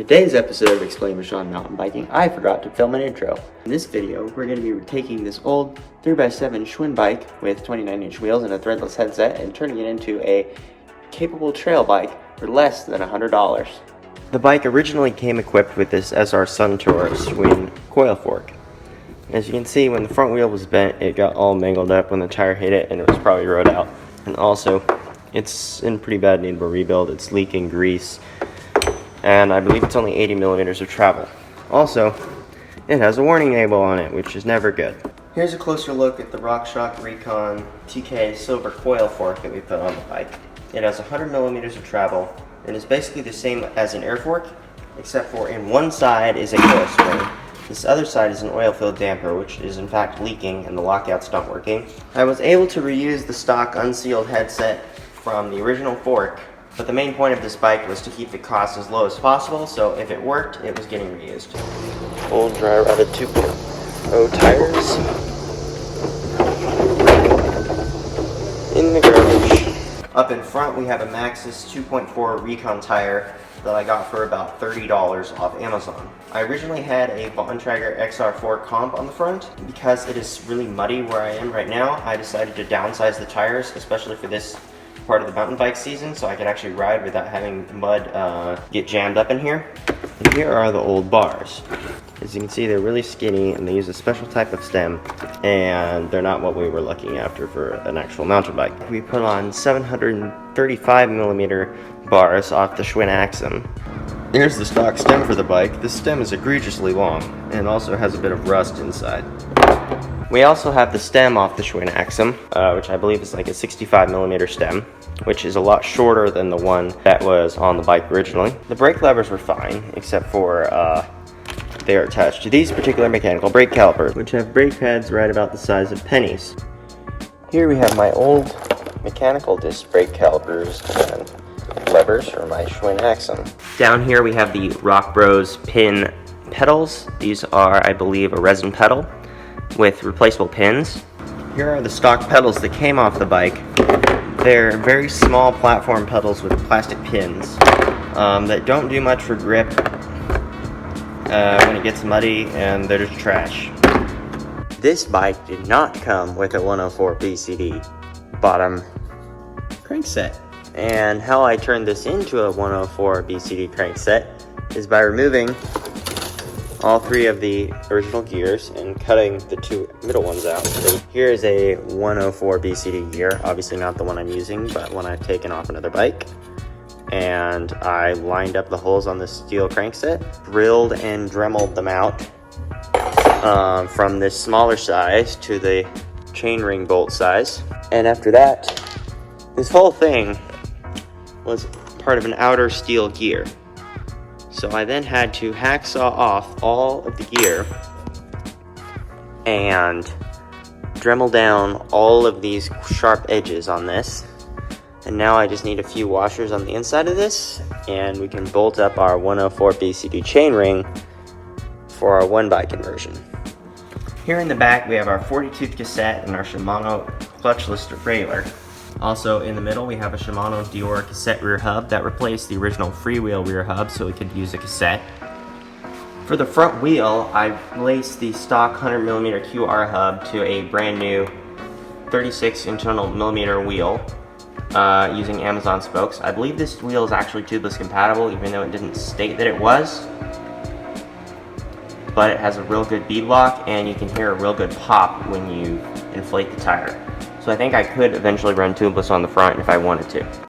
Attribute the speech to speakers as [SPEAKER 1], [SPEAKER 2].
[SPEAKER 1] today's episode of Explain with Sean Mountain Biking, I forgot to film an intro. In this video, we're going to be taking this old 3x7 Schwinn bike with 29-inch wheels and a threadless headset and turning it into a capable trail bike for less than $100. The bike originally came equipped with this SR Suntour Schwinn coil fork. As you can see, when the front wheel was bent, it got all mangled up when the tire hit it and it was probably rode out. And also, it's in pretty bad need of a rebuild. It's leaking grease. And I believe it's only 80 millimeters of travel. Also, it has a warning label on it, which is never good. Here's a closer look at the RockShox Recon TK silver coil fork that we put on the bike. It has 100 millimeters of travel and is basically the same as an air fork, except for in one side is a coil spring. This other side is an oil-filled damper, which is in fact leaking and the lockouts not working. I was able to reuse the stock unsealed headset from the original fork, but the main point of this bike was to keep the cost as low as possible, so if it worked, it was getting reused. Old dry rotted 2.0 tires in the garage. Up in front, we have a Maxxis 2.4 Recon tire that I got for about $30 off Amazon. I originally had a Bontrager XR4 comp on the front. Because it is really muddy where I am right now, I decided to downsize the tires, especially for this part of the mountain bike season, so I could actually ride without having mud get jammed up in here. And here are the old bars. As you can see, they're really skinny and they use a special type of stem, and they're not what we were looking after for an actual mountain bike. We put on 735 millimeter bars off the Schwinn AXUM. Here's the stock stem for the bike. This stem is egregiously long and also has a bit of rust inside. We also have the stem off the Schwinn AXUM, which I believe is like a 65 millimeter stem, which is a lot shorter than the one that was on the bike originally. The brake levers were fine, except for they are attached to these particular mechanical brake calipers, which have brake pads right about the size of pennies. Here we have my old mechanical disc brake calipers and levers for my Schwinn AXUM. Down here we have the Rock Bros pin pedals. These are, I believe, a resin pedal with replaceable pins. Here are the stock pedals that came off the bike. They're very small platform pedals with plastic pins that don't do much for grip when it gets muddy, and they're just trash. This bike did not come with a 104 BCD bottom crankset. And how I turned this into a 104 BCD crankset is by removing all three of the original gears and cutting the two middle ones out. So here is a 104 BCD gear, obviously not the one I'm using, but one I've taken off another bike. And I lined up the holes on the steel crankset, drilled and dremeled them out from this smaller size to the chainring bolt size. And after that, this whole thing was part of an outer steel gear. So I then had to hacksaw off all of the gear and dremel down all of these sharp edges on this. And now I just need a few washers on the inside of this, and we can bolt up our 104 BCD chainring for our one bike conversion. Here in the back we have our 40-tooth cassette and our Shimano clutchless derailer. Also in the middle we have a Shimano Dior cassette rear hub that replaced the original freewheel rear hub so we could use a cassette. For the front wheel, I laced the stock 100mm QR hub to a brand new 36 internal millimeter wheel using Amazon spokes. I believe this wheel is actually tubeless compatible, even though it didn't state that it was. But it has a real good bead lock, and you can hear a real good pop when you inflate the tire. So I think I could eventually run tubeless on the front if I wanted to.